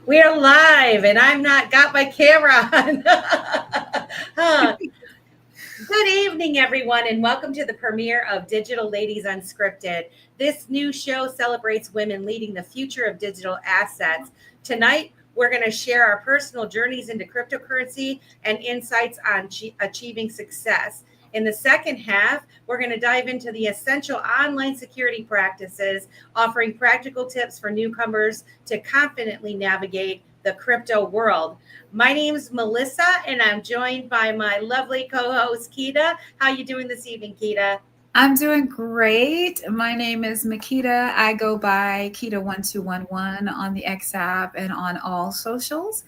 We're live, and I'm not got my camera on. Huh. Good evening, everyone, and welcome to the premiere of Digital Ladies Unscripted. This new show celebrates women leading the future of digital assets. Tonight, we're going to share our personal journeys into cryptocurrency and insights on achieving success. In the second half, we're going to dive into the essential online security practices, offering practical tips for newcomers to confidently navigate the crypto world. My name is Melissa, and I'm joined by my lovely co-host, Keda. How you doing this evening, Keda? I'm doing great. My name is Makita. I go by Keda1211 on the X app and on all socials.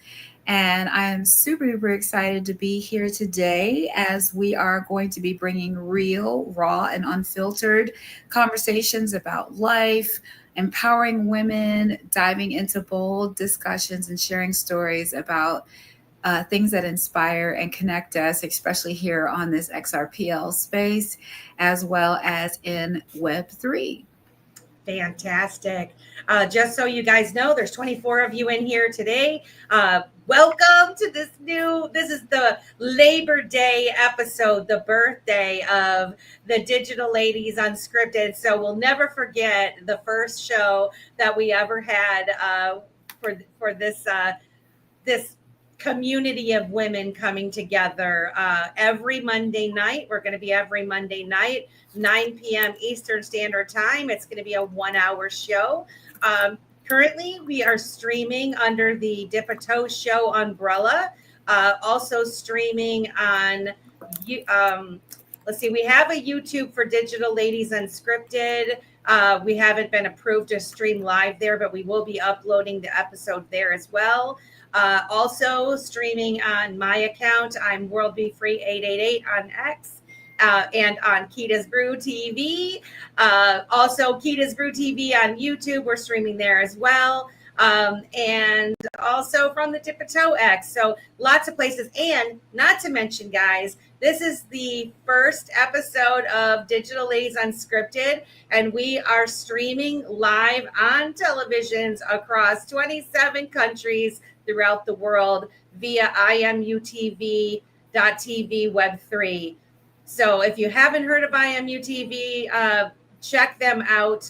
And I am super duper excited to be here today as we are going to be bringing real, raw, and unfiltered conversations about life, empowering women, diving into bold discussions, and sharing stories about things that inspire and connect us, especially here on this XRPL space, as well as in Web3. Fantastic. Just so you guys know, there's 24 of you in here today. Welcome to this is the Labor Day episode, the birthday of the Digital Ladies Unscripted. So we'll never forget the first show that we ever had for this community of women coming together every Monday night. We're going to be every Monday night, 9 p.m. Eastern Standard Time. It's going to be a 1-hour show. Currently, we are streaming under the Dip a Toe Show umbrella. Also streaming on, let's see, we have a YouTube for Digital Ladies Unscripted. We haven't been approved to stream live there, but we will be uploading the episode there as well. Also streaming on my account, I'm World Be Free 888 on X. And on Keda's Brew TV. Also, Keda's Brew TV on YouTube. We're streaming there as well. And also from the Dip a Toe X. So lots of places. And not to mention, guys, this is the first episode of Digital Ladies Unscripted. And we are streaming live on televisions across 27 countries throughout the world via IMUTV.tv Web3. So if you haven't heard of IMUTV, check them out.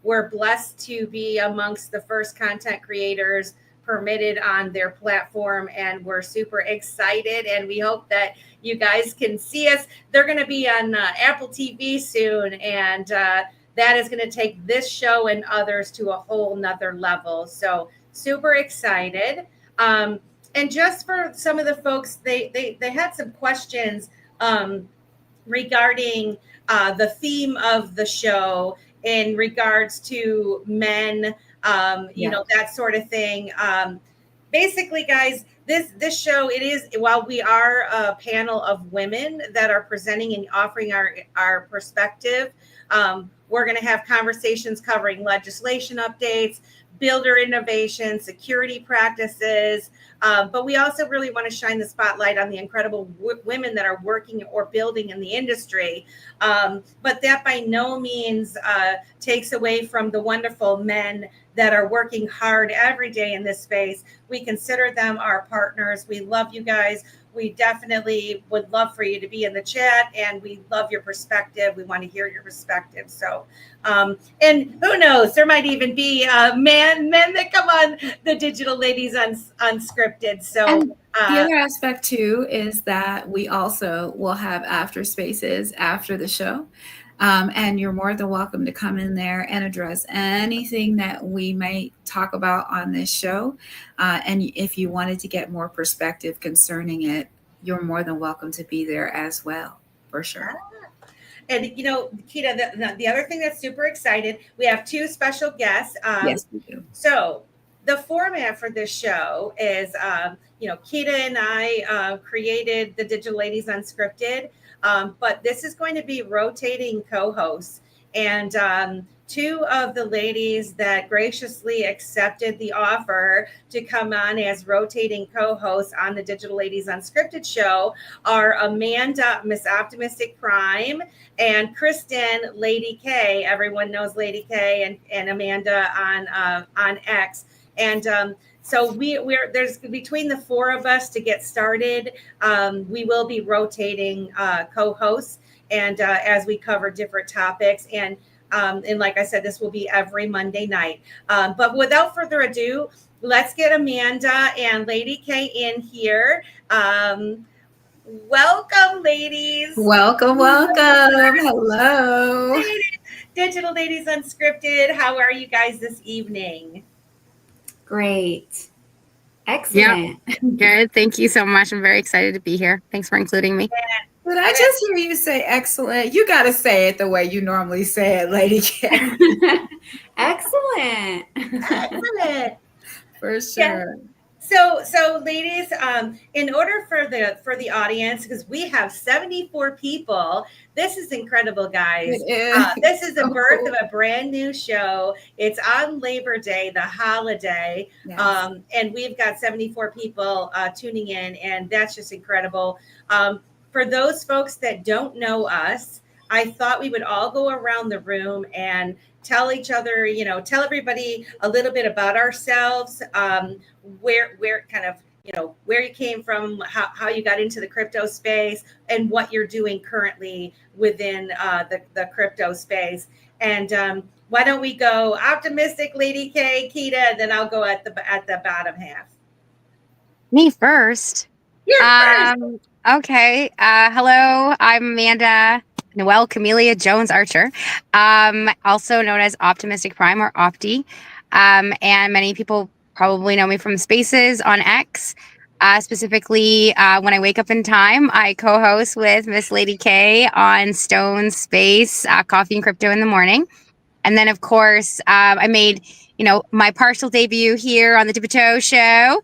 We're blessed to be amongst the first content creators permitted on their platform, and we're super excited, and we hope that you guys can see us. They're going to be on Apple TV soon, and that is going to take this show and others to a whole nother level. So super excited. And just for some of the folks, they had some questions regarding the theme of the show in regards to men, you know, that sort of thing. Basically, guys, this show, it is, while we are a panel of women that are presenting and offering our perspective, we're going to have conversations covering legislation updates, builder innovation, security practices. But we also really want to shine the spotlight on the incredible women that are working or building in the industry. But that by no means takes away from the wonderful men that are working hard every day in this space. We consider them our partners. We love you guys. We definitely would love for you to be in the chat, and we love your perspective. We want to hear your perspective. So, and who knows, there might even be men that come on the Digital Ladies Unscripted. So, and the other aspect too is that we also will have after spaces after the show. And you're more than welcome to come in there and address anything that we might talk about on this show. And if you wanted to get more perspective concerning it, you're more than welcome to be there as well, for sure. And, you know, Keda, the other thing that's super excited, we have two special guests. Yes, we do. So the format for this show is, you know, Keda and I created the Digital Ladies Unscripted. But this is going to be rotating co-hosts, and two of the ladies that graciously accepted the offer to come on as rotating co-hosts on the Digital Ladies Unscripted show are Amanda, Miss Optimistic Prime, and Kristen, Lady K. Everyone knows Lady K, and Amanda on X. And so we're there's between the four of us to get started. We will be rotating co-hosts, and as we cover different topics, and like I said, this will be every Monday night. But without further ado, let's get Amanda and Lady K in here. Welcome, ladies. Welcome. Hello. Digital Ladies Unscripted. How are you guys this evening? Great. Excellent. Yep. Good. Thank you so much. I'm very excited to be here. Thanks for including me. Did I just hear you say excellent? You got to say it the way you normally say it, Lady K. Excellent. Excellent. For sure. Yeah. So ladies, in order for the audience, because we have 74 people, this is incredible, guys. It is. This is the birth of a brand new show. It's on Labor Day, the holiday, Yes. and we've got 74 people tuning in, and that's just incredible. For those folks that don't know us, I thought we would all go around the room and tell each other, tell everybody a little bit about ourselves, where kind of, where you came from, how you got into the crypto space, and what you're doing currently within the crypto space. And why don't we go optimistic, Lady K, Keda, and then I'll go at the bottom half. Me first. First. Okay. Hello, I'm Amanda Noelle Camellia Jones Archer, also known as Optimistic Prime or Opti. And many people probably know me from Spaces on X. Specifically, when I wake up in time, I co-host with Miss Lady K on Stone Space, Coffee and Crypto in the Morning. And then, of course, I made, my partial debut here on the Digital show.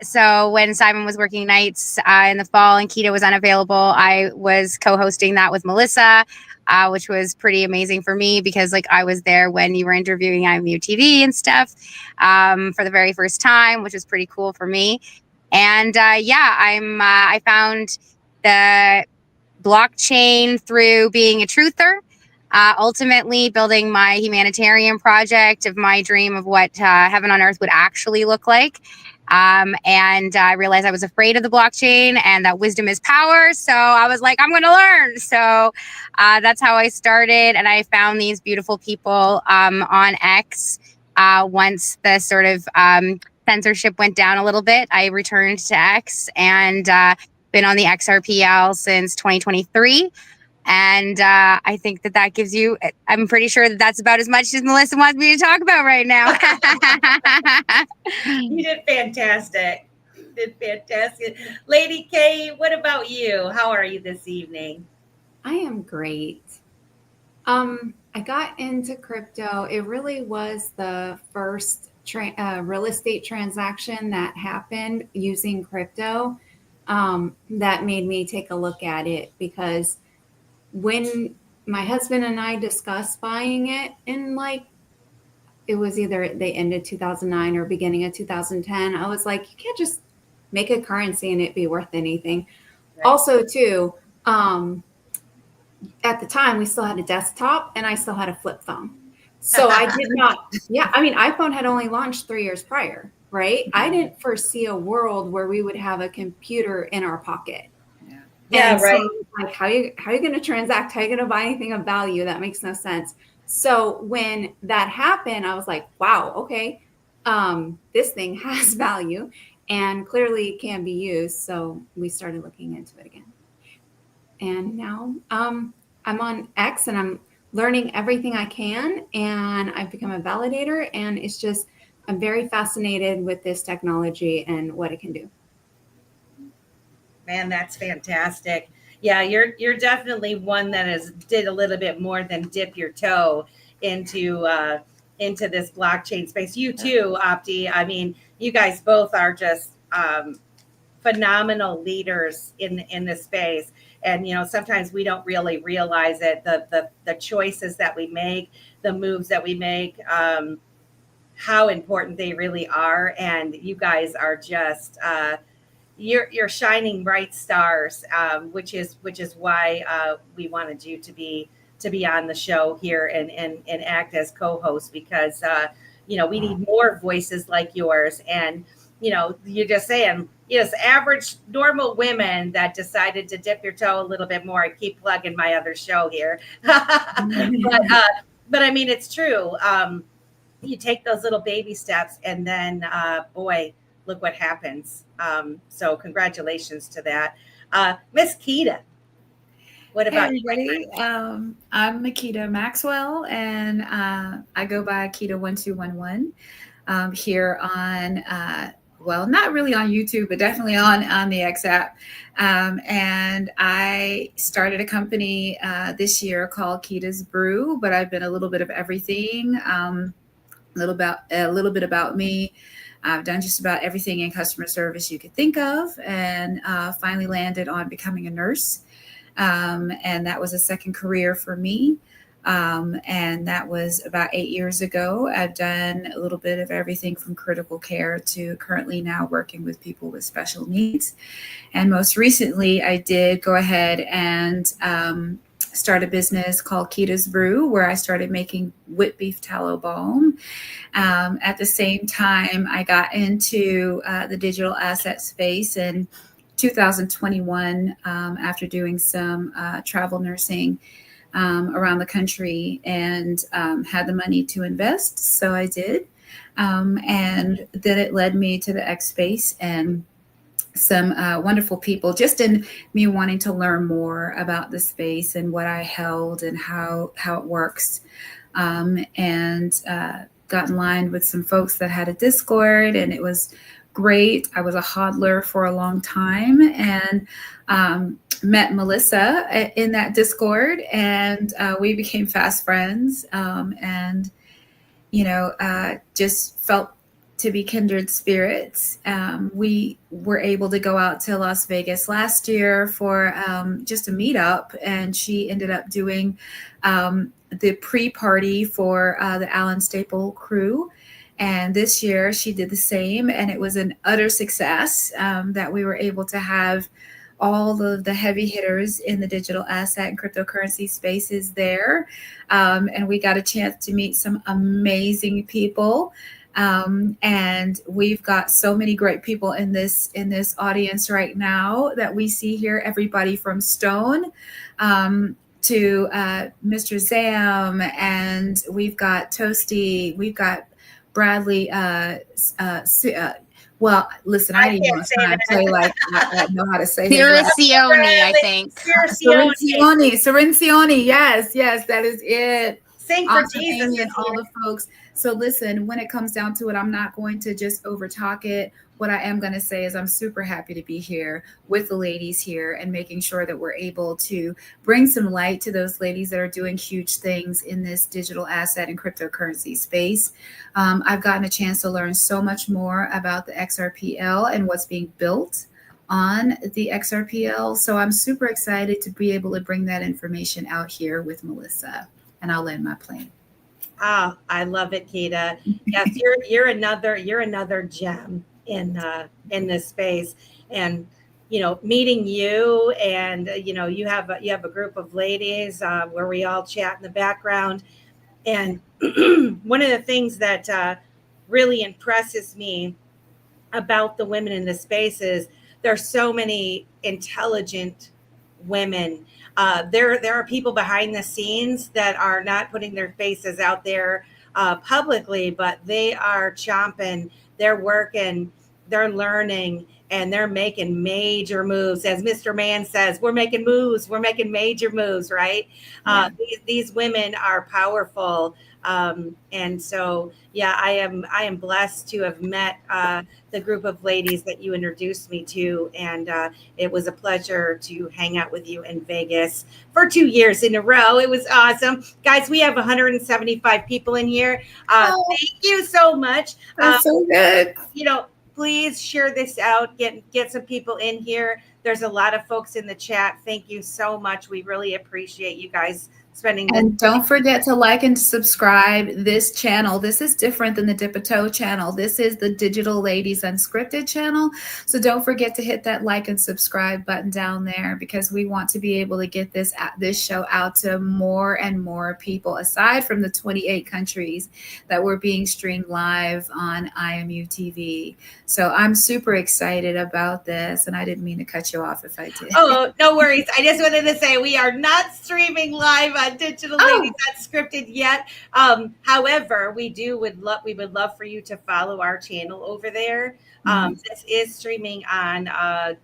So when Simon was working nights in the fall and Keda was unavailable, I was co-hosting that with Melissa, which was pretty amazing for me because I was there when you were interviewing IMU TV and stuff for the very first time, which was pretty cool for me. And I found the blockchain through being a truther. Ultimately building my humanitarian project of my dream of what heaven on earth would actually look like. And I realized I was afraid of the blockchain and that wisdom is power. So I was like, I'm going to learn. So that's how I started. And I found these beautiful people on X. Once the sort of censorship went down a little bit, I returned to X and been on the XRPL since 2023. And I think that gives you, I'm pretty sure that's about as much as Melissa wants me to talk about right now. You did fantastic. Lady K, what about you? How are you this evening? I am great. I got into crypto. It really was the first real estate transaction that happened using crypto that made me take a look at it, because when my husband and I discussed buying it in it was either the end of 2009 or beginning of 2010, I was like, you can't just make a currency and it be worth anything. Right. Also, too, at the time we still had a desktop and I still had a flip phone. So I did not, iPhone had only launched 3 years prior, right? Mm-hmm. I didn't foresee a world where we would have a computer in our pocket. Yeah, right. So, how are you going to transact? How are you going to buy anything of value? That makes no sense. So when that happened, I was like, wow, okay, this thing has value and clearly can be used. So we started looking into it again. And now I'm on X and I'm learning everything I can, and I've become a validator, and I'm very fascinated with this technology and what it can do. Man, that's fantastic. Yeah, you're definitely one that did a little bit more than dip your toe into this blockchain space. You too, Opti. I mean, you guys both are just phenomenal leaders in this space. And sometimes we don't really realize it. The choices that we make, the moves that we make, how important they really are. And you guys are just you're shining bright stars, which is why we wanted you to be on the show here and act as co-host, because we need more voices like yours. And, you're just saying, yes, average normal women that decided to dip your toe a little bit more. I keep plugging my other show here. But I mean, it's true. You take those little baby steps and then, boy, look what happens. So congratulations to that. Miss Keda, what Hey about you? everybody, I'm Makita Maxwell, and I go by Keda1211 here on, well, not really on YouTube, but definitely on the X app. And I started a company this year called Keda's Brew, but I've been a little bit of everything, a little bit about me. I've done just about everything in customer service you could think of, and finally landed on becoming a nurse. And that was a second career for me. And that was about 8 years ago. I've done a little bit of everything from critical care to currently now working with people with special needs. And most recently, I did go ahead and start a business called Keda's Brew, where I started making whipped beef tallow balm. At the same time, I got into the digital asset space in 2021 after doing some travel nursing around the country, and had the money to invest. So I did. And then it led me to the X space and some wonderful people, just in me wanting to learn more about the space and what I held and how it works. And got in line with some folks that had a Discord, and it was great. I was a hodler for a long time, and met Melissa in that Discord, and we became fast friends, and just felt to be kindred spirits. We were able to go out to Las Vegas last year for just a meetup, and she ended up doing the pre-party for the Alan Staple crew. And this year she did the same, and it was an utter success that we were able to have all of the heavy hitters in the digital asset and cryptocurrency spaces there. And we got a chance to meet some amazing people. And we've got so many great people in this audience right now that we see here, everybody from Stone to Mr. Zam, and we've got Toasty, we've got Bradley. Well, listen, I didn't want to play like I know how to say it. Ciracione, I think. Ciracione. Yes, that is it. Sing for Jesus and all the folks. So listen, when it comes down to it, I'm not going to just overtalk it. What I am going to say is I'm super happy to be here with the ladies here and making sure that we're able to bring some light to those ladies that are doing huge things in this digital asset and cryptocurrency space. I've gotten a chance to learn so much more about the XRPL and what's being built on the XRPL. So I'm super excited to be able to bring that information out here with Melissa, and I'll land my plane. Oh, I love it, Keda. Yes, you're another gem in this space. And meeting you, and you have a group of ladies where we all chat in the background. And one of the things that really impresses me about the women in this space is there's so many intelligent women. There are people behind the scenes that are not putting their faces out there publicly, but they are chomping, they're working, they're learning, and they're making major moves. As Mr. Man says, we're making moves, we're making major moves, right? Yeah. These women are powerful. And so, yeah, I am blessed to have met the group of ladies that you introduced me to. And it was a pleasure to hang out with you in Vegas for 2 years in a row. It was awesome. Guys, we have 175 people in here. Thank you so much. That's so good. Please share this out, get some people in here. There's a lot of folks in the chat. Thank you so much. We really appreciate you guys spending. And don't forget to like and subscribe this channel. This is different than the Dipito channel. This is the Digital Ladies Unscripted channel. So don't forget to hit that like and subscribe button down there, because we want to be able to get this show out to more and more people, aside from the 28 countries that we're being streamed live on IMU TV. So I'm super excited about this, and I didn't mean to cut you off if I did. Oh, no worries. I just wanted to say we are not streaming live on Digital Ladies Unscripted yet. However, we would love for you to follow our channel over there. This is streaming on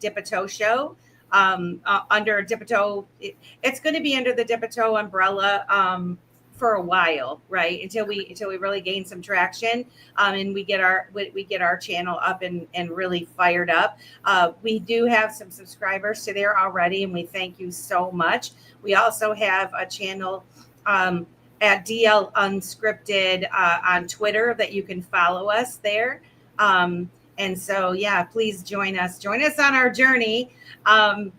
Dipito Show. Under Dipito, it's going to be under the Dipito umbrella for a while, right? Until we really gain some traction, and we get our channel up and really fired up. We do have some subscribers to there already, and we thank you so much. We also have a channel at DL Unscripted on Twitter that you can follow us there. And so, yeah, please join us on our journey. And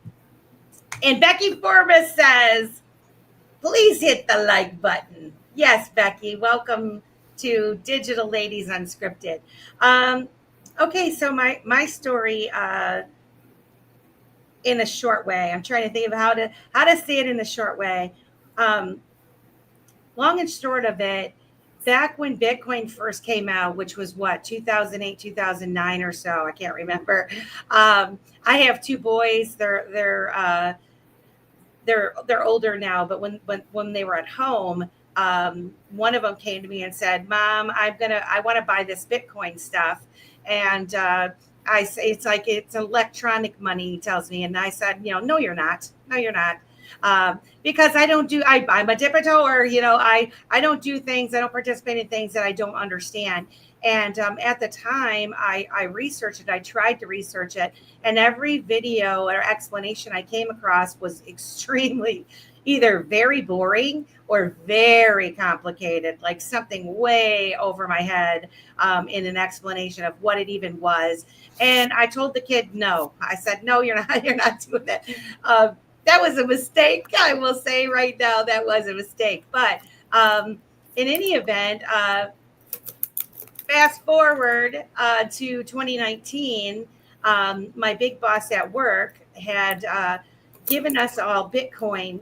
Becky Forbes says, please hit the like button. Yes, Becky, welcome to Digital Ladies Unscripted. Okay, so my story in a short way. I'm trying to think of how to say it in a short way. Long and short of it, back when Bitcoin first came out, which was 2008, 2009 or so, I can't remember. I have two boys. They're older now, but when they were at home, one of them came to me and said, "Mom, I want to buy this Bitcoin stuff." And I say, it's electronic money, he tells me. And I said, no, you're not. No, you're not. Because I'm a Dipito, or, I don't do things. I don't participate in things that I don't understand. And at the time, I researched it. I tried to research it. And every video or explanation I came across was extremely either very boring or very complicated, like something way over my head in an explanation of what it even was. And I told the kid, no. I said, no, you're not doing that. That was a mistake. I will say right now that was a mistake. But in any event, fast forward to 2019, my big boss at work had given us all Bitcoin,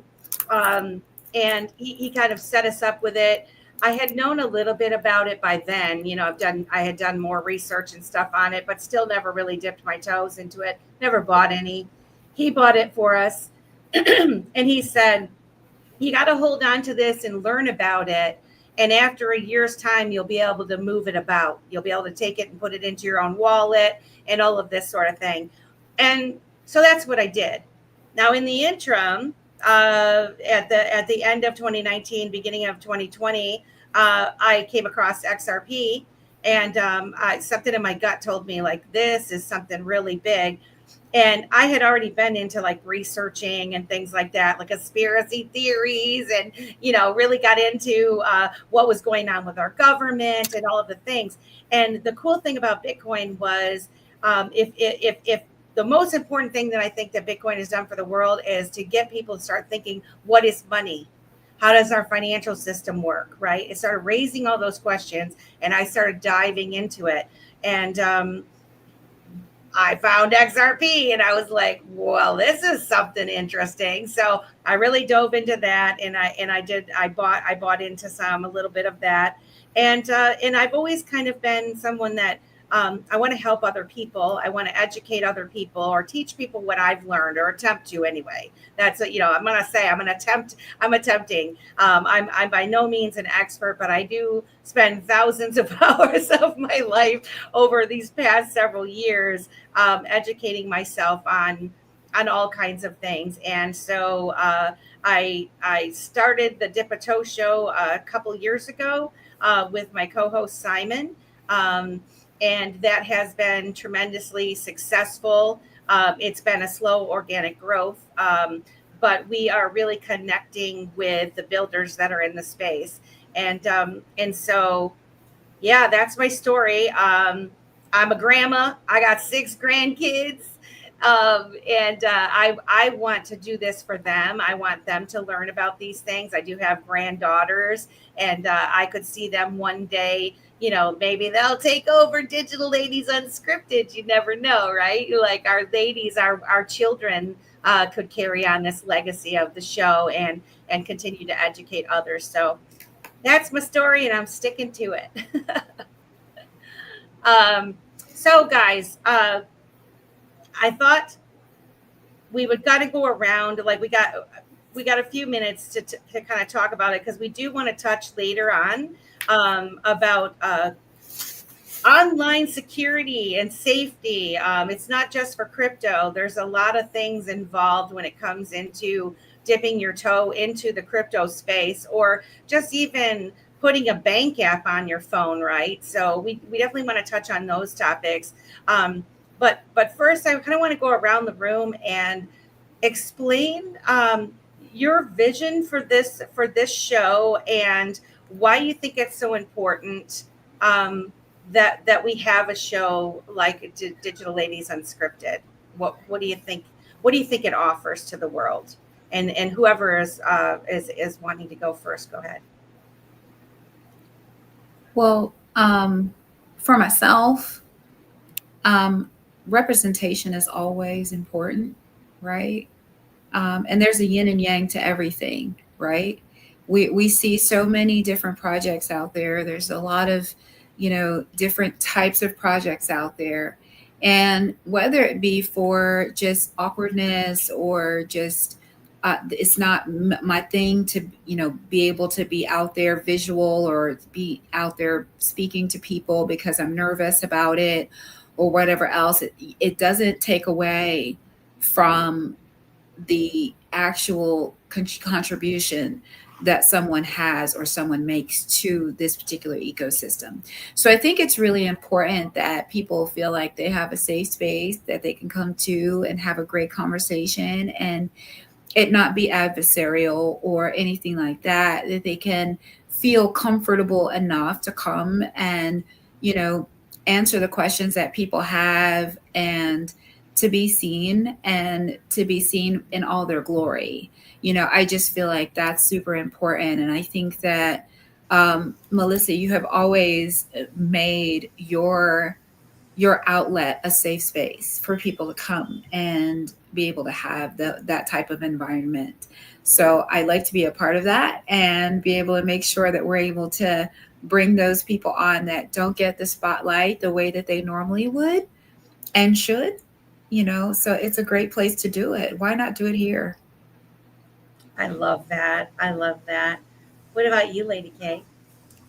and he kind of set us up with it. I had known a little bit about it by then. I had done more research and stuff on it, but still never really dipped my toes into it. Never bought any. He bought it for us. And he said, you got to hold on to this and learn about it. And after a year's time, you'll be able to move it about. You'll be able to take it and put it into your own wallet and all of this sort of thing. And so that's what I did. Now, in the interim, at the end of 2019, beginning of 2020, I came across XRP, and something in my gut told me, like, this is something really big. And I had already been into like researching and things like that, like conspiracy theories, and, really got into what was going on with our government and all of the things. And the cool thing about Bitcoin was if the most important thing that I think that Bitcoin has done for the world is to get people to start thinking, what is money? How does our financial system work, right? It started raising all those questions, and I started diving into it. And I found XRP, and I was like, well, this is something interesting. So I really dove into that, and I bought into a little bit of that. And I've always kind of been someone that I want to help other people. I want to educate other people or teach people what I've learned, or attempt to anyway. That's what, I'm going to say, I'm attempting. I'm by no means an expert, but I do spend thousands of hours of my life over these past several years educating myself on all kinds of things. And so I started the Dipito Show a couple years ago with my co-host Simon. And that has been tremendously successful. It's been a slow organic growth, but we are really connecting with the builders that are in the space. And so, yeah, that's my story. I'm a grandma. I got 6 grandkids. I want to do this for them. I want them to learn about these things. I do have granddaughters, and I could see them one day. You know, maybe they'll take over Digital Ladies Unscripted. You never know, right? Like our ladies, our children could carry on this legacy of the show and continue to educate others. So that's my story, and I'm sticking to it. So guys, I thought we would got to go around, like we got a few minutes to kind of talk about it, because we do want to touch later on about online security and safety. It's not just for crypto. There's a lot of things involved when it comes into dipping your toe into the crypto space, or just even putting a bank app on your phone, right? So we definitely want to touch on those topics. But first, I kind of want to go around the room and explain your vision for this show, and why you think it's so important that we have a show like Digital Ladies Unscripted. What do you think? What do you think it offers to the world? And whoever is wanting to go first, go ahead. Well, for myself, representation is always important, right? And there's a yin and yang to everything, right? We see so many different projects out there. There's a lot of, different types of projects out there. And whether it be for just awkwardness or just, it's not my thing to, be able to be out there visual or be out there speaking to people because I'm nervous about it or whatever else. It doesn't take away from the actual contribution that someone has or someone makes to this particular ecosystem. So I think it's really important that people feel like they have a safe space that they can come to and have a great conversation, and it not be adversarial or anything like that, that they can feel comfortable enough to come and, answer the questions that people have, and to be seen in all their glory. I just feel like that's super important. And I think that, Melissa, you have always made your outlet a safe space for people to come and be able to have that type of environment. So I like to be a part of that and be able to make sure that we're able to bring those people on that don't get the spotlight the way that they normally would and should, so it's a great place to do it. Why not do it here? I love that. What about you, Lady K?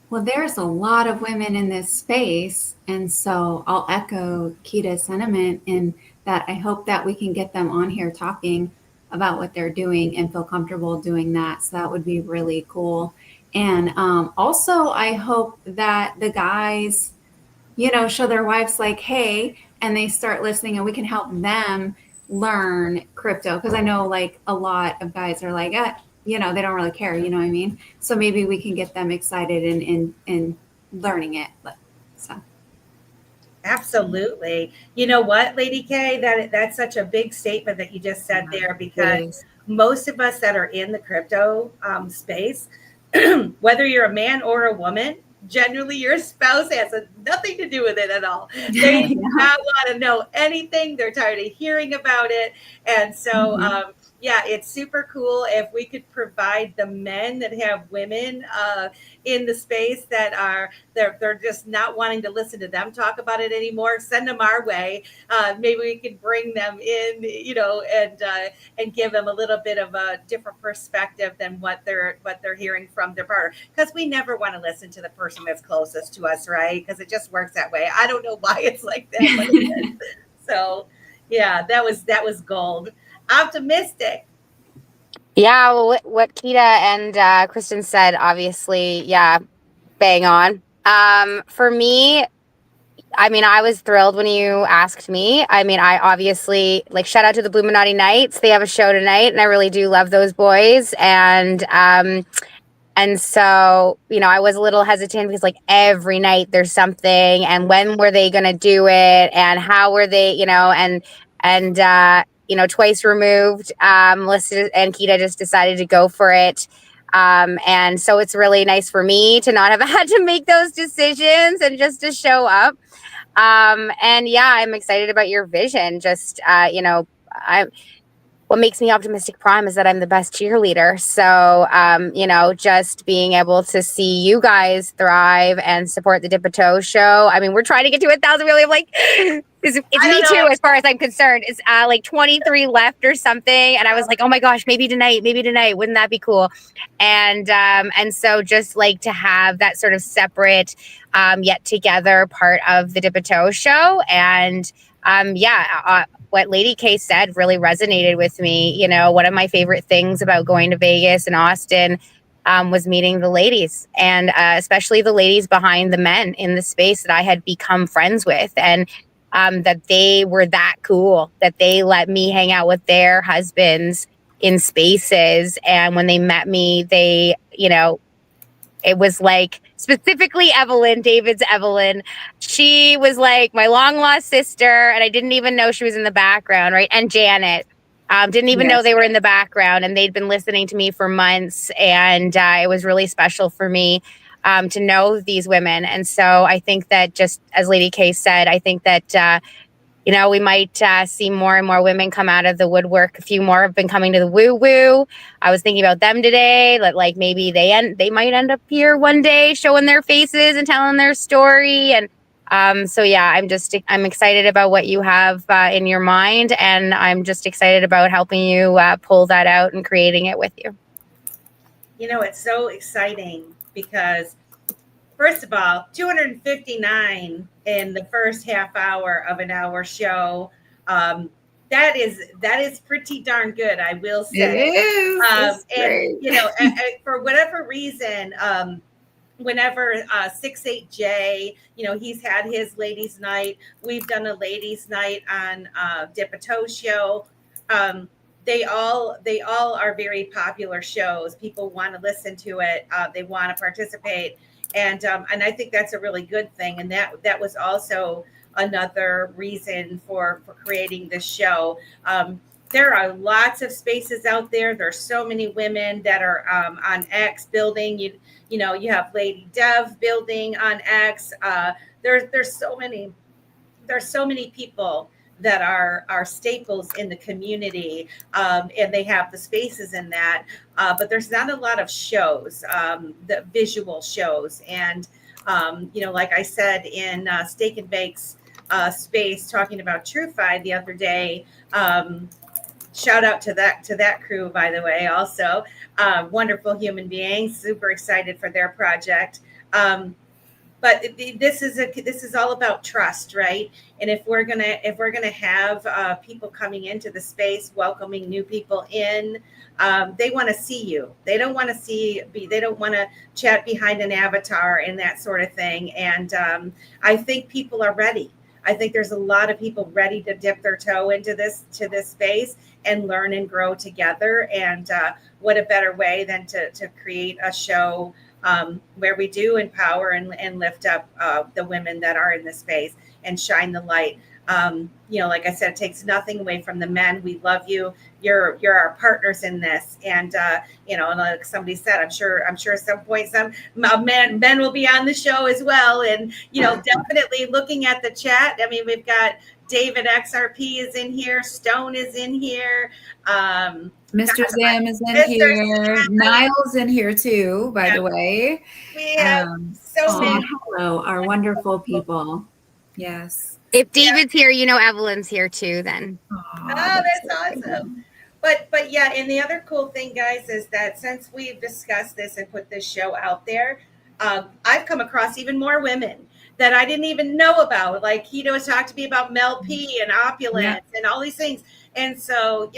Well, there's a lot of women in this space, and so I'll echo Keda's sentiment in that I hope that we can get them on here talking about what they're doing and feel comfortable doing that. So that would be really cool. And also, I hope that the guys, show their wives like, hey, and they start listening, and we can help them learn crypto. Because I know like a lot of guys are like, they don't really care, you know what I mean? So maybe we can get them excited in learning it. So. Absolutely. You know what, Lady K, that's such a big statement that you just said there, because most of us that are in the crypto space, whether you're a man or a woman, generally your spouse has nothing to do with it at all. They do not want to know anything. They're tired of hearing about it. And so, it's super cool if we could provide the men that have women in the space that are they're just not wanting to listen to them talk about it anymore. Send them our way. Maybe we can bring them in, and give them a little bit of a different perspective than what they're hearing from their partner. Because we never want to listen to the person that's closest to us, right? Because it just works that way. I don't know why it's like that. But it is. So, yeah, that was gold. Optimistic. Yeah, well, what Keda and Kristen said, obviously, bang on. For me, I mean, I was thrilled when you asked me. I mean, I obviously, like, shout out to the Illuminati Knights. They have a show tonight, and I really do love those boys. And so, I was a little hesitant because like every night there's something, and when were they going to do it, and how were they, And, twice removed, Melissa and Keda just decided to go for it. And so it's really nice for me to not have had to make those decisions and just to show up. And yeah, I'm excited about your vision. Just, what makes me optimistic prime is that I'm the best cheerleader. So, just being able to see you guys thrive and support the Dip a Toe show. I mean, we're trying to get to 1,000. Really, I'm like, it's me too, as far as I'm concerned. It's like 23 left or something. And I was like, oh my gosh, maybe tonight. Wouldn't that be cool? And so just like to have that sort of separate, yet together part of the Dip a Toe show. And what Lady K said really resonated with me. One of my favorite things about going to Vegas and Austin was meeting the ladies, and especially the ladies behind the men in the space that I had become friends with, and that they were that cool that they let me hang out with their husbands in spaces. And when they met me, they, it was like, specifically David's Evelyn. She was like my long lost sister, and I didn't even know she was in the background, right? And Janet didn't even know they were in the background, and they'd been listening to me for months, and it was really special for me to know these women. And so I think that, just as Lady K said, I think that we might see more and more women come out of the woodwork. A few more have been coming to the woo woo. I was thinking about them today, that like maybe they might end up here one day showing their faces and telling their story. And I'm excited about what you have in your mind, and I'm just excited about helping you pull that out and creating it with you. It's so exciting because, first of all, 259 in the first half hour of an hour show. That is pretty darn good, I will say. It is. And for whatever reason, whenever 68J, he's had his ladies' night. We've done a ladies' night on Dip a Toe show. They all are very popular shows. People want to listen to it. They want to participate. And I think that's a really good thing. And that was also another reason for creating this show. There are lots of spaces out there. There's so many women that are on X building. You have Lady Dev building on X. There's so many people that are staples in the community, and they have the spaces in that. But there's not a lot of shows, the visual shows. And, like I said in Steak and Bake's space, talking about TrueFi the other day, shout out to that crew, by the way, also wonderful human beings, super excited for their project. But this is all about trust, right? And if we're gonna have people coming into the space, welcoming new people in, they want to see you. They don't want to chat behind an avatar and that sort of thing. And I think people are ready. I think there's a lot of people ready to dip their toe into this space and learn and grow together. And what a better way than to create a show where we do empower and lift up the women that are in the space and shine the light. Like I said, it takes nothing away from the men. We love you. You're our partners in this. And like somebody said, I'm sure at some point some men will be on the show as well. And definitely looking at the chat. I mean, we've got David XRP is in here. Stone is in here. Mr. Zam is in here. Niall's in here too, by the way. We have so many. Hello, our wonderful people. Yes. If David's here, Evelyn's here too then. That's awesome. But yeah, and the other cool thing, guys, is that since we've discussed this and put this show out there, I've come across even more women that I didn't even know about. Like Keto has talked to me about Mel P and opulence and all these things. And so,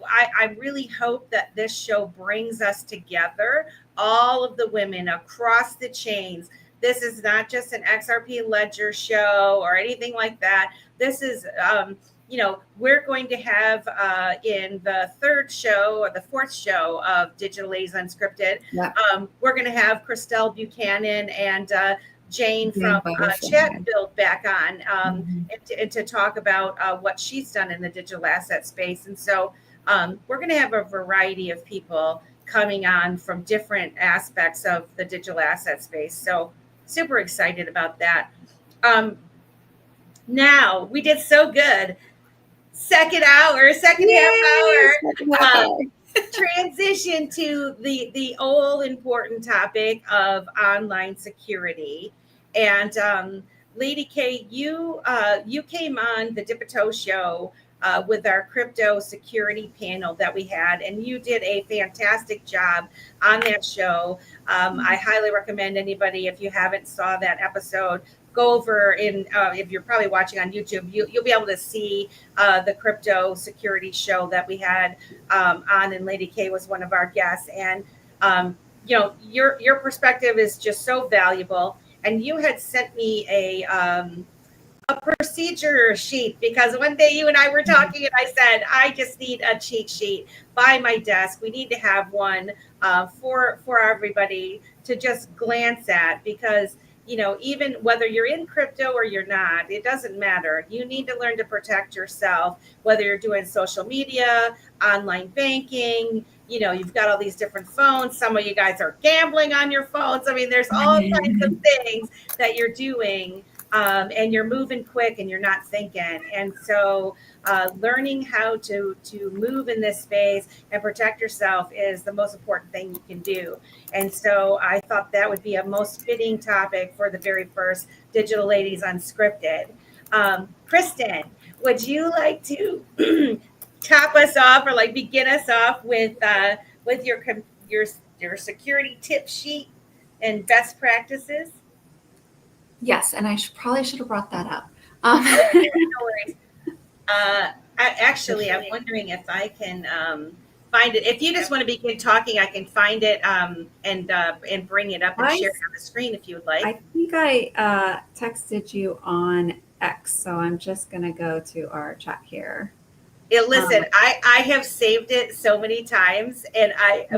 I really hope that this show brings us together, all of the women across the chains. This is not just an XRP Ledger show or anything like that. This is, we're going to have in the third show or the fourth show of Digital Ladies Unscripted, we're going to have Christelle Buchanan and Jane Jane from Butterfield. Chat Build back on Mhm. and to talk about what she's done in the digital asset space. And so we're going to have a variety of people coming on from different aspects of the digital asset space. So super excited about that. Now we did so good. Second half hour. Transition to the old important topic of online security. And Lady K, you came on the Dippito show with our crypto security panel that we had, and you did a fantastic job on that show. I highly recommend anybody, if you haven't saw that episode, go over in if you're probably watching on YouTube, you'll be able to see the crypto security show that we had on, and Lady K was one of our guests. And your perspective is just so valuable. And you had sent me a procedure sheet, because one day you and I were talking and I said, I just need a cheat sheet by my desk. We need to have one for everybody to just glance at, because even whether you're in crypto or you're not, it doesn't matter. You need to learn to protect yourself, whether you're doing social media, online banking. You've got all these different phones. Some of you guys are gambling on your phones. I mean, there's all kinds of things that you're doing, and you're moving quick and you're not thinking. And so learning how to move in this space and protect yourself is the most important thing you can do. And so I thought that would be a most fitting topic for the very first Digital Ladies Unscripted. Kristen, would you like to top us off, or like begin us off with your security tip sheet and best practices? Yes, and I probably should have brought that up. Okay, no worries. I'm wondering if I can find it. If you just want to begin talking, I can find it and bring it up and share it on the screen if you would like. I think I texted you on X, so I'm just going to go to our chat here. Listen, I have saved it so many times, and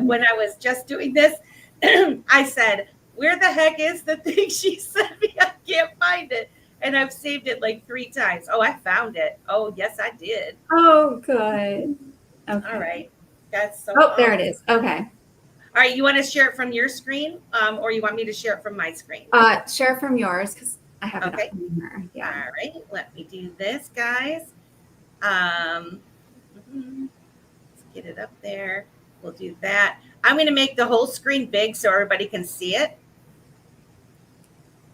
when I was just doing this, I said, where the heck is the thing she sent me? I can't find it. And I've saved it like 3 times. Oh, I found it. Oh, yes, I did. Oh, good. Okay. All right. That's so awesome. There it is. Okay. All right. You want to share it from your screen, or you want me to share it from my screen? Share from yours, because I have okay. it up in here. Yeah. All right. Let me do this, guys. Let's get it up there. We'll do that. I'm going to make the whole screen big so everybody can see it.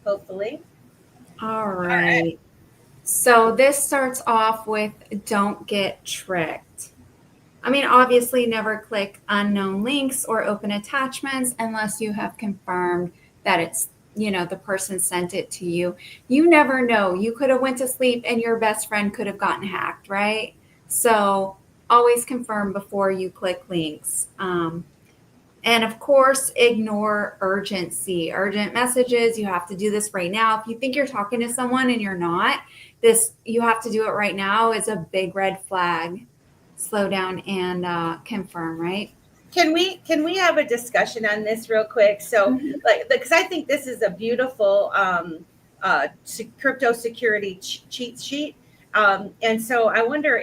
Hopefully. All right. So this starts off with don't get tricked. I mean, obviously never click unknown links or open attachments unless you have confirmed that it's, the person sent it to you. You never know. You could have went to sleep and your best friend could have gotten hacked, right? So always confirm before you click links. And of course, ignore urgency. Urgent messages, you have to do this right now. If you think you're talking to someone and you're not, you have to do it right now is a big red flag. Slow down and confirm, right? Can we have a discussion on this real quick? So, because I think this is a beautiful crypto security cheat sheet. And so I wonder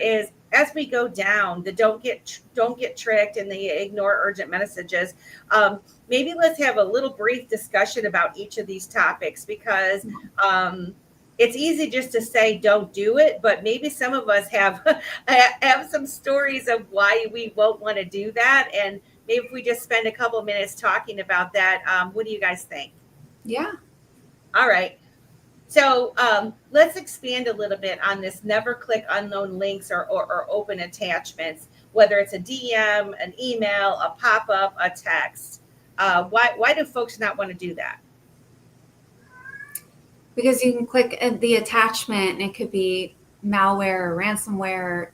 as we go down the don't get tricked and the ignore urgent messages, maybe let's have a little brief discussion about each of these topics, because it's easy just to say don't do it, but maybe some of us have some stories of why we won't want to do that. And maybe if we just spend a couple minutes talking about that, what do you guys think? Yeah. All right. So let's expand a little bit on this. Never click unknown links or open attachments, whether it's a DM, an email, a pop-up, a text. Why do folks not want to do that? Because you can click the attachment and it could be malware or ransomware,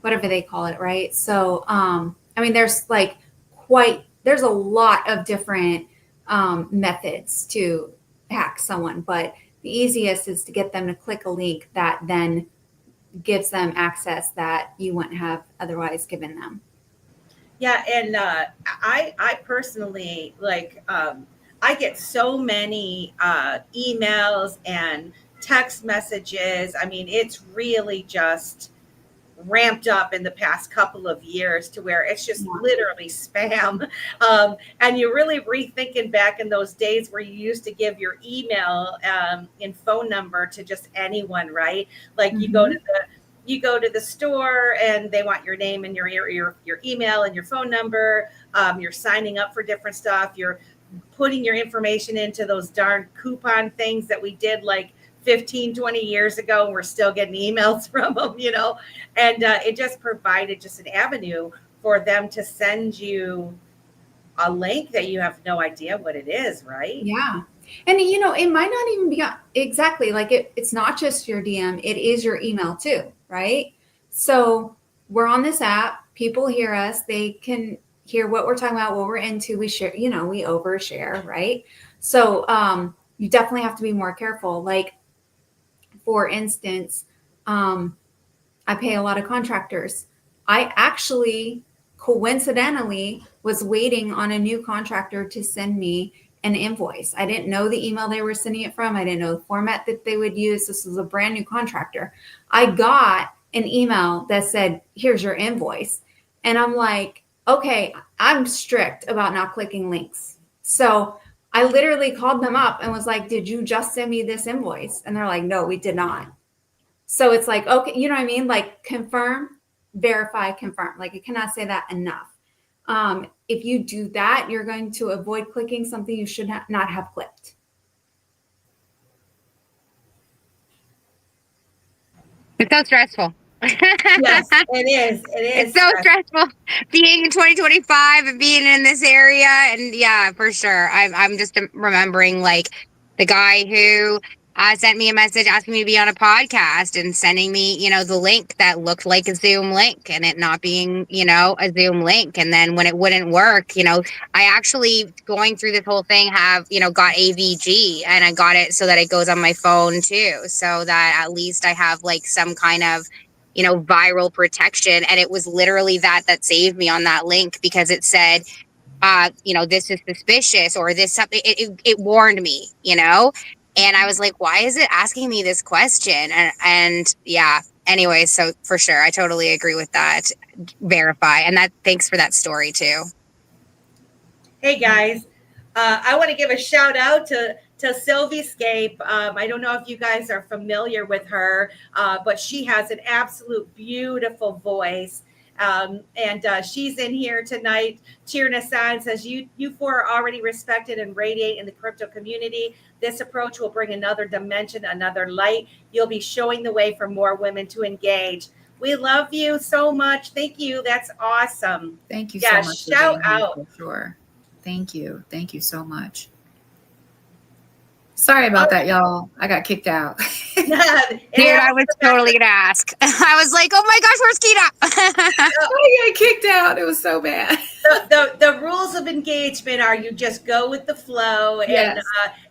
whatever they call it, right? So, there's there's a lot of different methods to hack someone, but the easiest is to get them to click a link that then gives them access that you wouldn't have otherwise given them. Yeah, and I personally I get so many emails and text messages. I mean, it's really just ramped up in the past couple of years to where it's just literally spam. And you're really rethinking back in those days where you used to give your email and phone number to just anyone, right? Like you go to the store and they want your name and your email and your phone number. You're signing up for different stuff. You're putting your information into those darn coupon things that we did like 15, 20 years ago, and we're still getting emails from them, and it just provided just an avenue for them to send you a link that you have no idea what it is, right? Yeah. And it might not even be exactly like it's not just your DM, it is your email too, right? So we're on this app, people hear us, they can hear what we're talking about, what we're into, we share, we overshare, right? So you definitely have to be more careful. Like, for instance, I pay a lot of contractors. I actually coincidentally was waiting on a new contractor to send me an invoice. I didn't know the email they were sending it from. I didn't know the format that they would use. This was a brand new contractor. I got an email that said, here's your invoice. And I'm like, okay, I'm strict about not clicking links. So I literally called them up and was like, did you just send me this invoice? And they're like, no, we did not. So it's like, okay, you know what I mean? Like, confirm, verify, confirm. Like, I cannot say that enough. If you do that, you're going to avoid clicking something you should not have clicked. It's so stressful. Yes, it is. It's so stressful being in 2025 and being in this area. And yeah, for sure. I'm just remembering like the guy who sent me a message asking me to be on a podcast and sending me, the link that looked like a Zoom link and it not being, a Zoom link. And then when it wouldn't work, I actually, going through this whole thing, have, got AVG, and I got it so that it goes on my phone too, so that at least I have like some kind of viral protection. And it was literally that saved me on that link, because it said, this is suspicious, or this something. It warned me, and I was like, why is it asking me this question? And yeah, anyway, so for sure, I totally agree with that. Verify. And thanks for that story too. Hey guys, I want to give a shout out to Sylviescape. I don't know if you guys are familiar with her, but she has an absolute beautiful voice. And she's in here tonight cheering us on. Says, you four are already respected and radiate in the crypto community. This approach will bring another dimension, another light. You'll be showing the way for more women to engage. We love you so much. Thank you. That's awesome. Thank you so much. Shout out. For sure. Thank you. Thank you so much. Sorry about that, y'all. I got kicked out. Dude, I was totally going to ask. I was like, oh my gosh, where's Keda? I got kicked out. It was so bad. The rules of engagement are you just go with the flow, and yes.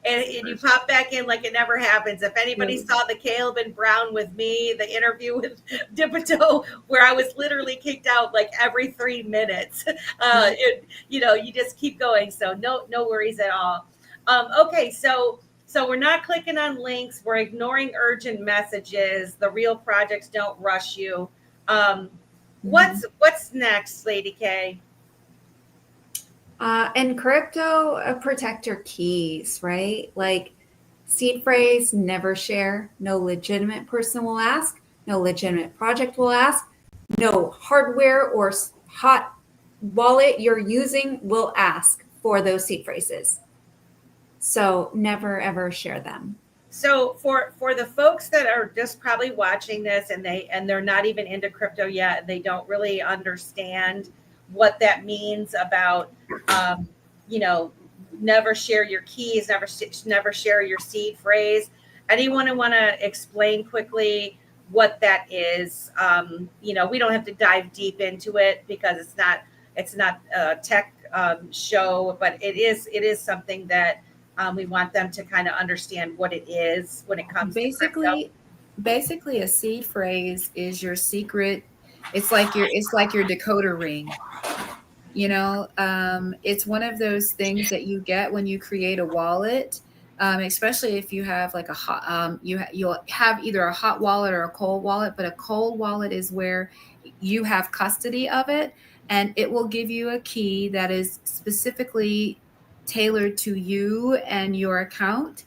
and you pop back in like it never happens. If anybody saw the Caleb and Brown with me, the interview with Dipito, where I was literally kicked out like every 3 minutes, you just keep going. So no worries at all. Okay, so we're not clicking on links. We're ignoring urgent messages. The real projects don't rush you. What's next, Lady K? In crypto, protect your keys, right? Like, seed phrase, never share. No legitimate person will ask. No legitimate project will ask. No hardware or hot wallet you're using will ask for those seed phrases. So never, ever share them. So for the folks that are just probably watching this and they're not even into crypto yet, they don't really understand what that means about, never share your keys, never share your seed phrase. Anyone want to explain quickly what that is? We don't have to dive deep into it because it's not a tech show, but it is something that we want them to kind of understand what it is when it comes to crypto. Basically, a seed phrase is your secret. It's like your decoder ring. It's one of those things that you get when you create a wallet, especially if you have like a hot, you'll have either a hot wallet or a cold wallet, but a cold wallet is where you have custody of it, and it will give you a key that is specifically tailored to you and your account.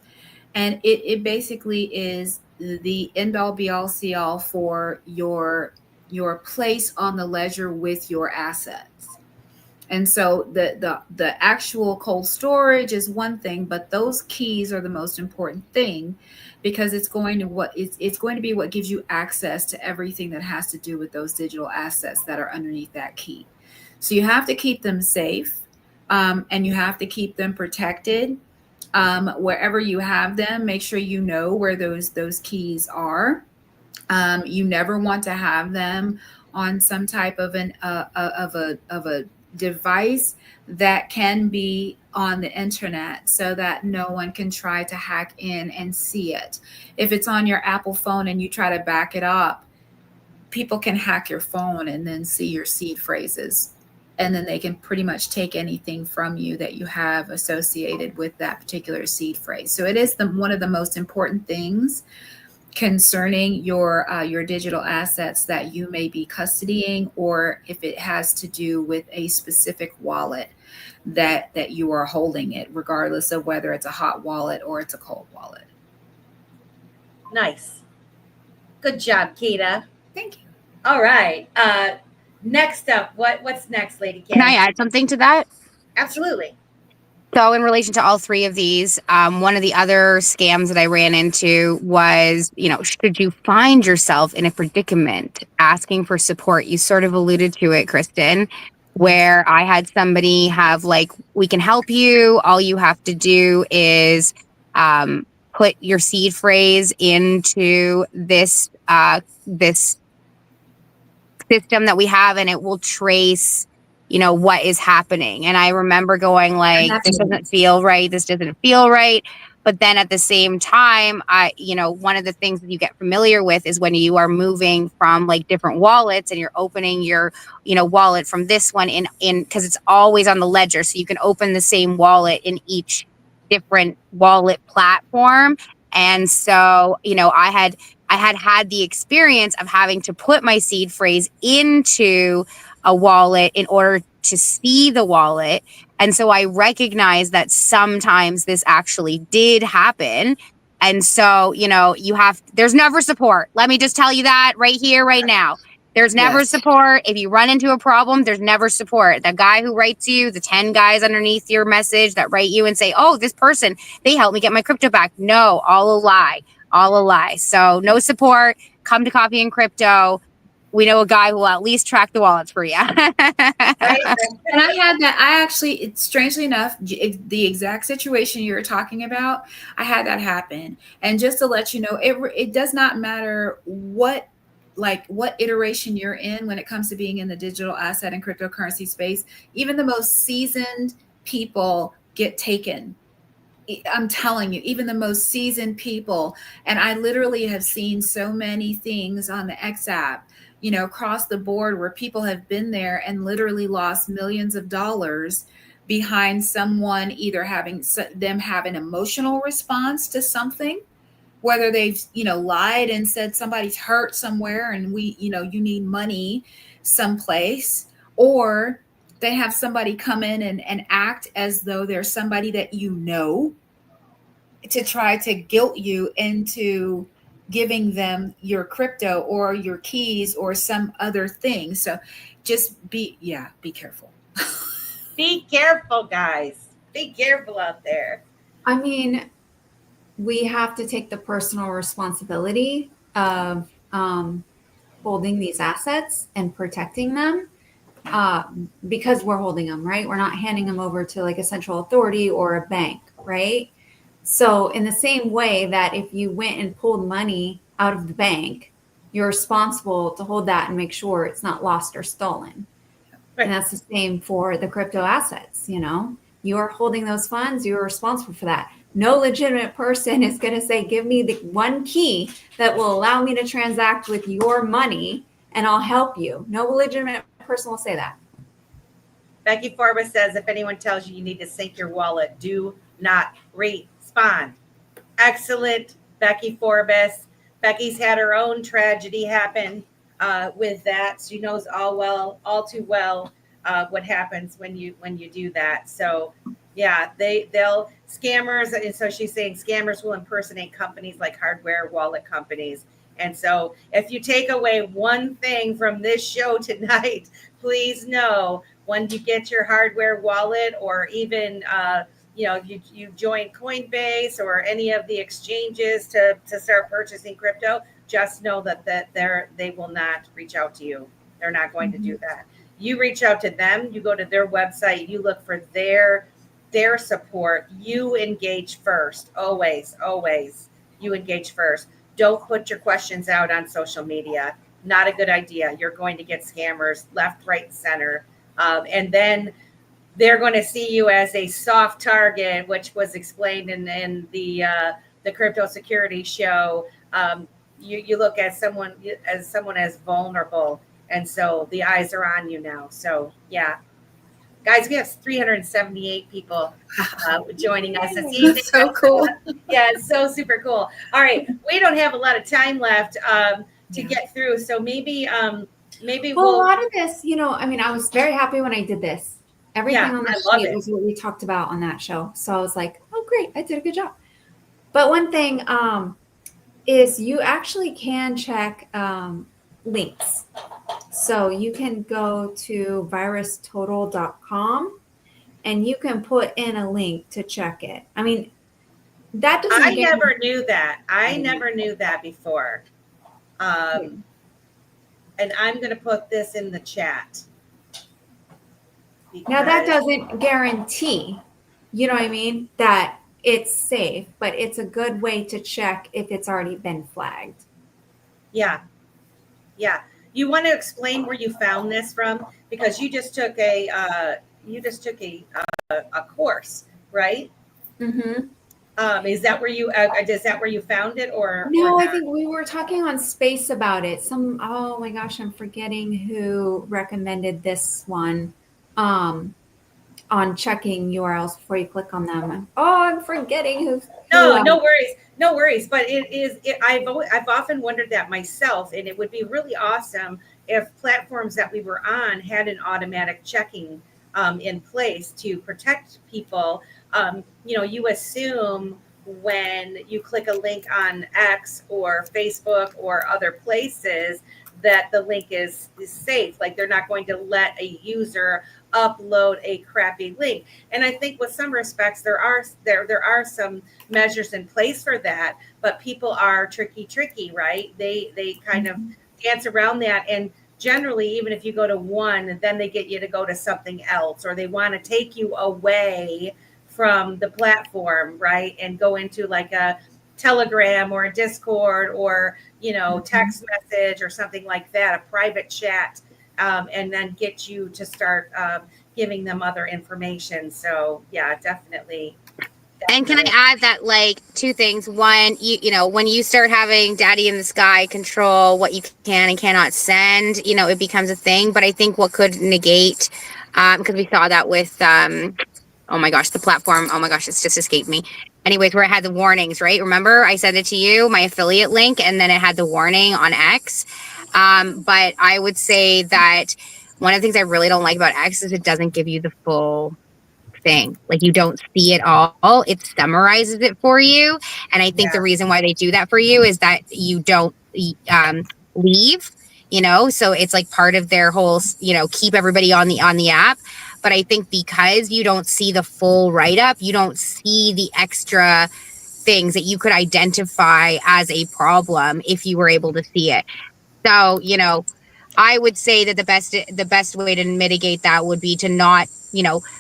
And it basically is the end all be all see all for your place on the ledger with your assets. And so the actual cold storage is one thing, but those keys are the most important thing, because it's going to be what gives you access to everything that has to do with those digital assets that are underneath that key. So you have to keep them safe, and you have to keep them protected. Wherever you have them, make sure you know where those keys are. You never want to have them on some type of a device that can be on the internet, so that no one can try to hack in and see it. If it's on your Apple phone and you try to back it up, people can hack your phone and then see your seed phrases. And then they can pretty much take anything from you that you have associated with that particular seed phrase. So it is one of the most important things concerning your digital assets that you may be custodying, or if it has to do with a specific wallet that you are holding it, regardless of whether it's a hot wallet or it's a cold wallet. Nice. Good job, Keda. Thank you. All right. Next up, what's next, Lady K? Can I add something to that? Absolutely. So in relation to all three of these, one of the other scams that I ran into was, should you find yourself in a predicament asking for support? You sort of alluded to it, Kristen, where I had somebody have like, we can help you. All you have to do is put your seed phrase into this system that we have, and it will trace what is happening. And I remember going like, this doesn't feel right. This doesn't feel right. But then at the same time, one of the things that you get familiar with is when you are moving from like different wallets and you're opening your, wallet from this one in, because it's always on the ledger. So you can open the same wallet in each different wallet platform. And so, I had the experience of having to put my seed phrase into a wallet in order to see the wallet. And so I recognized that sometimes this actually did happen. And so, there's never support. Let me just tell you that right here, right now. There's never support. If you run into a problem, there's never support. The guy who writes you, the 10 guys underneath your message that write you and say, oh, this person, they helped me get my crypto back. No, all a lie. All a lie. So no support. Come to Coffee and Crypto. We know a guy who will at least track the wallets for you. Right. And I had that. I actually, strangely enough, the exact situation you were talking about, I had that happen. And just to let you know, it does not matter what iteration you're in when it comes to being in the digital asset and cryptocurrency space. Even the most seasoned people get taken. I'm telling you, even the most seasoned people. And I literally have seen so many things on the X app, across the board, where people have been there and literally lost millions of dollars behind someone either having an emotional response to something, whether they've, lied and said somebody's hurt somewhere and you need money someplace, or they have somebody come in and act as though they're somebody that to try to guilt you into giving them your crypto or your keys or some other thing. So just be careful. Be careful, guys. Be careful out there. I mean, we have to take the personal responsibility of holding these assets and protecting them because we're holding them, right? We're not handing them over to like a central authority or a bank, right? So in the same way that if you went and pulled money out of the bank, you're responsible to hold that and make sure it's not lost or stolen. Right. And that's the same for the crypto assets. You are holding those funds, you are responsible for that. No legitimate person is going to say, give me the one key that will allow me to transact with your money and I'll help you. No legitimate person will say that. Becky Forbes says, if anyone tells you you need to sync your wallet, do not respond. Excellent, Becky Forbes. Becky's had her own tragedy happen with that. She knows all too well what happens when you do that. So yeah, they'll scammers, and so she's saying scammers will impersonate companies like hardware wallet companies. And so if you take away one thing from this show tonight, please know when you get your hardware wallet, or even you join Coinbase or any of the exchanges to start purchasing crypto, just know that they will not reach out to you. They're not going to do that. You reach out to them, you go to their website, you look for their support, you engage first. Always you engage first. Don't put your questions out on social media. Not a good idea. You're going to get scammers left, right, and center. And then they're going to see you as a soft target, which was explained in the crypto security show. You look at someone as vulnerable, and so the eyes are on you now. So yeah, guys, we have 378 people joining us this evening. That's so cool. Yeah, it's so super cool. All right, we don't have a lot of time left to get through, so maybe a lot of this, I was very happy when I did this. Everything on the sheet was what we talked about on that show. So I was like, oh, great, I did a good job. But one thing is you actually can check links. So you can go to virustotal.com and you can put in a link to check it. I mean, that doesn't. I never knew that. I never knew that before. And I'm going to put this in the chat. Now that doesn't guarantee, you know what I mean, that it's safe, but it's a good way to check if it's already been flagged. Yeah. You want to explain where you found this from, because you just took a course, right? Mm-hmm. Is that where you found it, or no? Or I think we were talking on Space about it. Oh my gosh, I'm forgetting who recommended this one. On checking URLs before you click on them. Oh, I'm forgetting who. No worries. But I've often wondered that myself, and it would be really awesome if platforms that we were on had an automatic checking in place to protect people. You assume when you click a link on X or Facebook or other places that the link is safe. Like, they're not going to let a user upload a crappy link. And I think with some respects there are some measures in place for that, but people are tricky, right? They kind of dance around that, and generally, even if you go to one, then they get you to go to something else, or they want to take you away from the platform, right? And go into like a Telegram or a Discord or text message or something like that, a private chat, and then get you to start giving them other information. So yeah, definitely. And can I add that, like, two things? One, when you start having daddy in the sky control what you can and cannot send, it becomes a thing. But I think what could negate, because we saw that with, oh my gosh, the platform, oh my gosh, it's just escaped me. Anyways, where it had the warnings, right? Remember, I sent it to you, my affiliate link, and then it had the warning on X. But I would say that one of the things I really don't like about X is it doesn't give you the full thing. Like, you don't see it all. It summarizes it for you. And I think the reason why they do that for you is that you don't leave, so it's like part of their whole, keep everybody on the app. But I think because you don't see the full write-up, you don't see the extra things that you could identify as a problem if you were able to see it. So, I would say that the best way to mitigate that would be to not,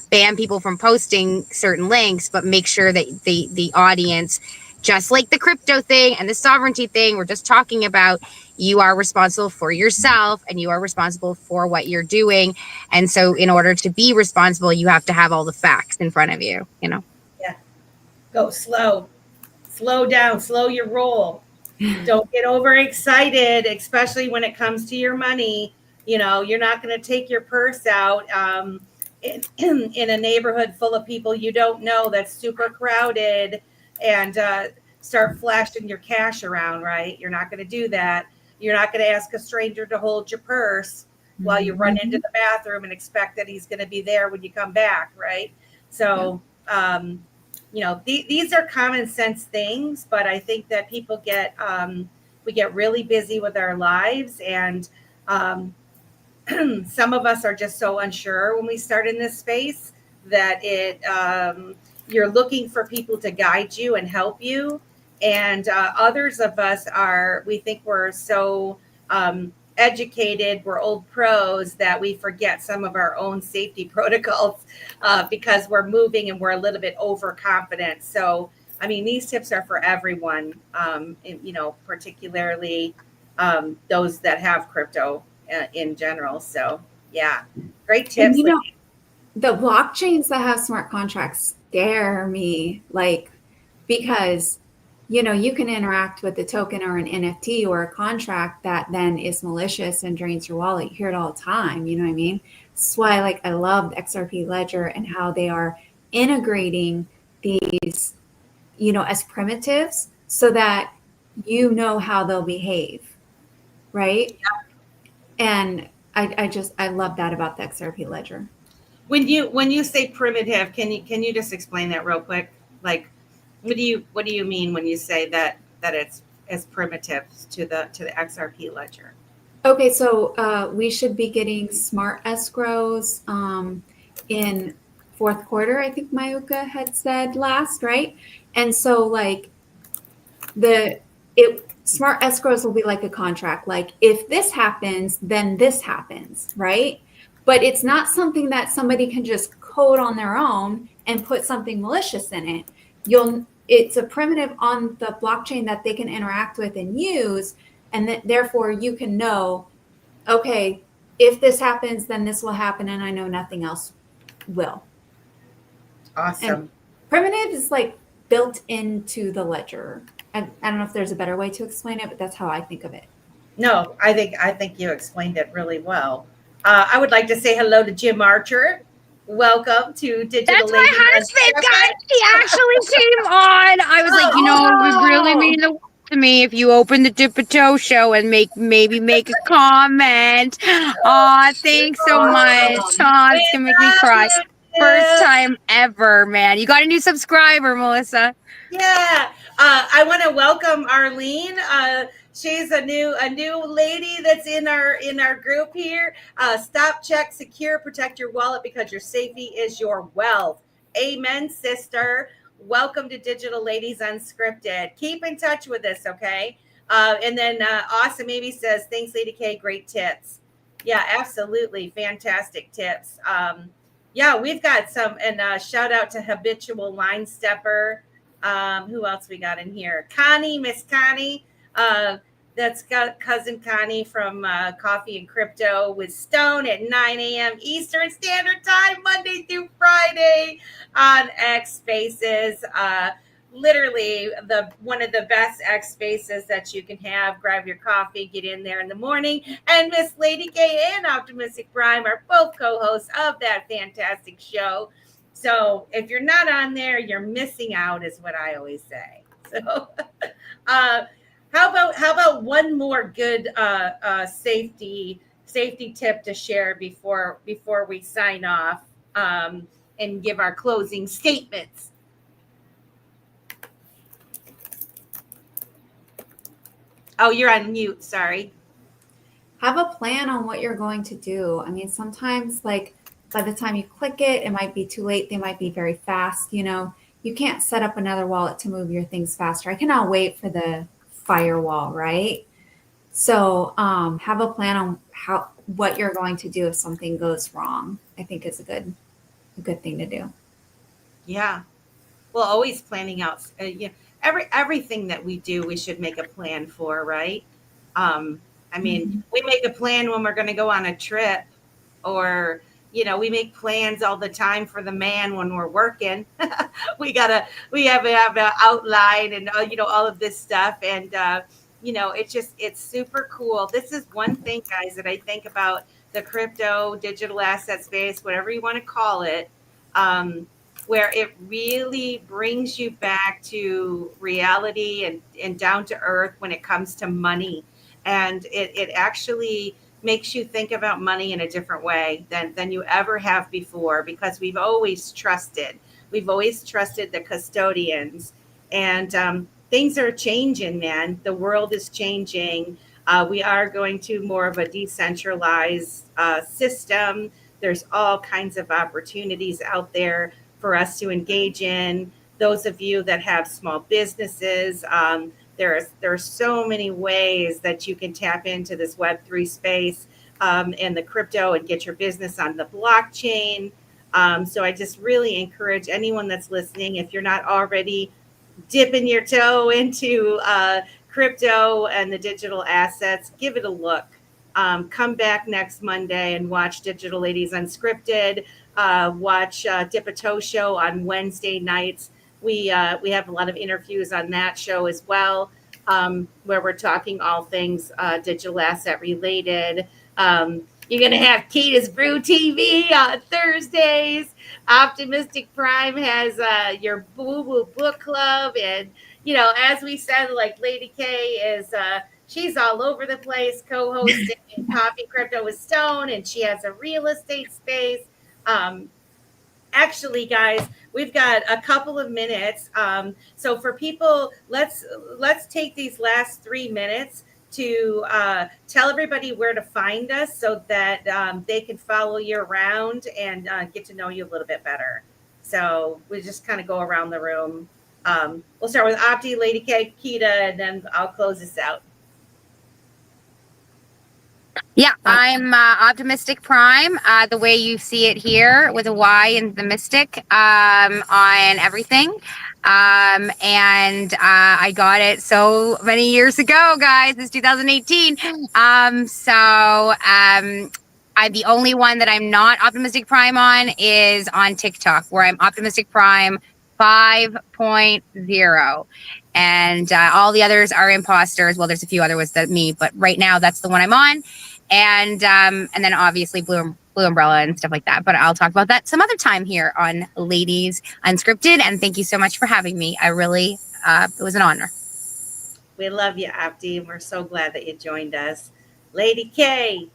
ban people from posting certain links, but make sure that the audience, just like the crypto thing and the sovereignty thing we're just talking about, you are responsible for yourself and you are responsible for what you're doing. And so in order to be responsible, you have to have all the facts in front of you, Yeah. Go slow down, slow your roll. Don't get overexcited, especially when it comes to your money. You're not going to take your purse out, in a neighborhood full of people you don't know that's super crowded and start flashing your cash around, right? You're not going to do that. You're not going to ask a stranger to hold your purse while you run into the bathroom and expect that he's going to be there when you come back, right? So, these are common sense things, but I think that people we get really busy with our lives, and some of us are just so unsure when we start in this space that you're looking for people to guide you and help you. And others of us we think we're so educated, we're old pros that we forget some of our own safety protocols because we're moving and we're a little bit overconfident. So, I mean, these tips are for everyone, particularly those that have crypto in general. So, yeah, great tips. And the blockchains that have smart contracts scare me, because you can interact with a token or an NFT or a contract that then is malicious and drains your wallet. You hear it all the time. You know what I mean? That's why I love the XRP Ledger and how they are integrating these, as primitives so that how they'll behave. Right. Yeah. And I love that about the XRP Ledger. When you say primitive, can you just explain that real quick? What do you mean when you say that it's as primitive to the XRP Ledger? Okay, so we should be getting smart escrows in fourth quarter, I think Mayuka had said last, right? And so smart escrows will be like a contract. Like if this happens, then this happens, right? But it's not something that somebody can just code on their own and put something malicious in it. It's a primitive on the blockchain that they can interact with and use, and therefore you can know, okay, if this happens, then this will happen, and I know nothing else will. Awesome. And primitive is built into the ledger. I don't know if there's a better way to explain it, but that's how I think of it. No, I think you explained it really well. I would like to say hello to Jim Archer. Welcome to Digital That's Ladies my husband, Unscripted. guys. He actually came on. I was like, it would really mean the world to me if you open the Dip and Toe show and maybe make a comment. Aw, thanks so much. Aw, it's gonna make me cry. First time ever, man. You got a new subscriber, Melissa. Yeah. I want to welcome Arlene. She's a new lady that's in our group here. Stop, check, secure, protect your wallet because your safety is your wealth. Amen, sister. Welcome to Digital Ladies Unscripted. Keep in touch with us, okay? And then Awesome Amy says, thanks, Lady K. Great tips. Yeah, absolutely. Fantastic tips. Yeah, we've got some, and shout out to Habitual Line Stepper. Who else we got in here? Connie, Miss Connie. That's got cousin Connie from Coffee and Crypto with Stone at 9 a.m. Eastern Standard Time, Monday through Friday on X Spaces. Literally one of the best X Spaces that you can have. Grab your coffee, get in there in the morning. And Miss Lady K and Optimistic Prime are both co-hosts of that fantastic show. So if you're not on there, you're missing out, is what I always say. So how about one more good safety tip to share before we sign off and give our closing statements? Oh, you're on mute. Sorry. Have a plan on what you're going to do. I mean, sometimes by the time you click it, it might be too late. They might be very fast. You can't set up another wallet to move your things faster. I cannot wait for the firewall, right? So have a plan on what you're going to do if something goes wrong. I think is a good thing to do. Yeah. Well, always planning out. Everything that we do, we should make a plan for, right? I mean, we make a plan when we're going to go on a trip, or we make plans all the time for the man when we're working. we have an outline and all of this stuff, and it's super cool. This is one thing, guys, that I think about the crypto digital asset space, whatever you want to call it, where it really brings you back to reality and down to earth when it comes to money. And it actually makes you think about money in a different way than you ever have before, because we've always trusted. We've always trusted the custodians. And things are changing, man. The world is changing. We are going to more of a decentralized system. There's all kinds of opportunities out there for us to engage in. Those of you that have small businesses, there's so many ways that you can tap into this Web3 space and the crypto and get your business on the blockchain. So I just really encourage anyone that's listening, if you're not already dipping your toe into crypto and the digital assets, give it a look. Come back next Monday and watch Digital Ladies Unscripted. Watch Dip a Toe Show on Wednesday nights. We have a lot of interviews on that show as well, where we're talking all things digital asset related. You're going to have Keda's Brew TV on Thursdays. Optimistic Prime has your Boo Boo Book Club. And, as we said, like Lady K is, she's all over the place, co-hosting Coffee Crypto with Stone, and she has a real estate space. Actually, guys, we've got a couple of minutes. So for people, let's take these last 3 minutes to tell everybody where to find us so that they can follow you around and get to know you a little bit better. So we just kind of go around the room. We'll start with Opti, Lady K, Keda, and then I'll close this out. Yeah, I'm Optimistic Prime, the way you see it here with a Y and the mystic on everything. And I got it so many years ago, guys. It's 2018. I'm the only one that I'm not Optimistic Prime on is on TikTok, where I'm Optimistic Prime 5.0. And all the others are imposters. Well, there's a few other ones that me, but right now that's the one I'm on. And then obviously Blue Umbrella and stuff like that. But I'll talk about that some other time here on Ladies Unscripted. And thank you so much for having me. I really, it was an honor. We love you, Opti, and we're so glad that you joined us. Lady K.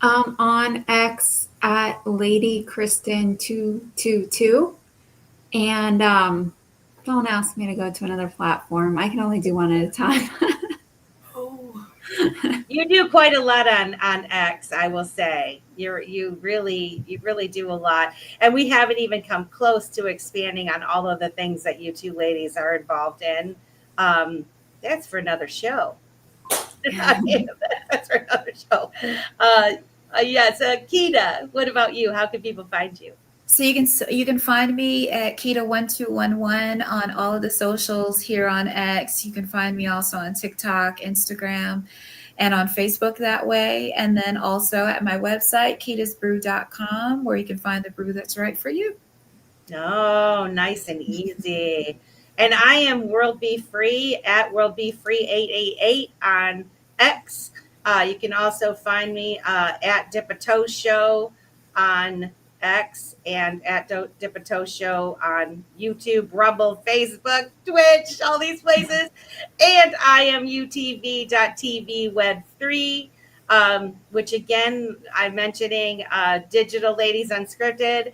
On X at Lady Kristen 222. And don't ask me to go to another platform. I can only do one at a time. You do quite a lot on X, I will say. You really do a lot, and we haven't even come close to expanding on all of the things that you two ladies are involved in. That's for another show. That's for another show. Yes, Keda, what about you? How can people find you? So you can find me at Keda1211 on all of the socials here on X. You can find me also on TikTok, Instagram, and on Facebook that way. And then also at my website, kedasbrew.com, where you can find the brew that's right for you. Oh, nice and easy. And I am World Be Free at World Be Free 888 on X. You can also find me at Dip a Toe Show on X and at Dip a Toe Show on YouTube, Rumble, Facebook, Twitch, all these places. And I am UTV.TV Web3, which again, I'm mentioning Digital Ladies Unscripted.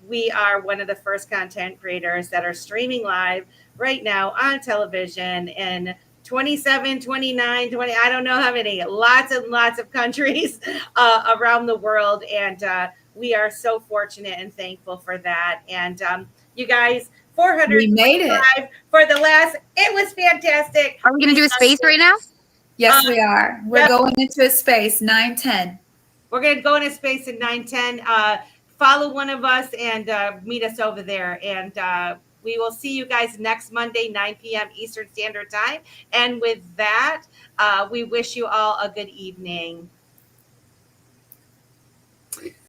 We are one of the first content creators that are streaming live right now on television in 27, 29, 20, I don't know how many, lots and lots of countries around the world. And we are so fortunate and thankful for that. And you guys, 400 We made it for the last, it was fantastic. Are we going to do a space right now? Yes, we are. We're going into a space, 9:10. We're going to go into space at 9:10. Follow one of us and meet us over there. And we will see you guys next Monday, 9 p.m. Eastern Standard Time. And with that, we wish you all a good evening.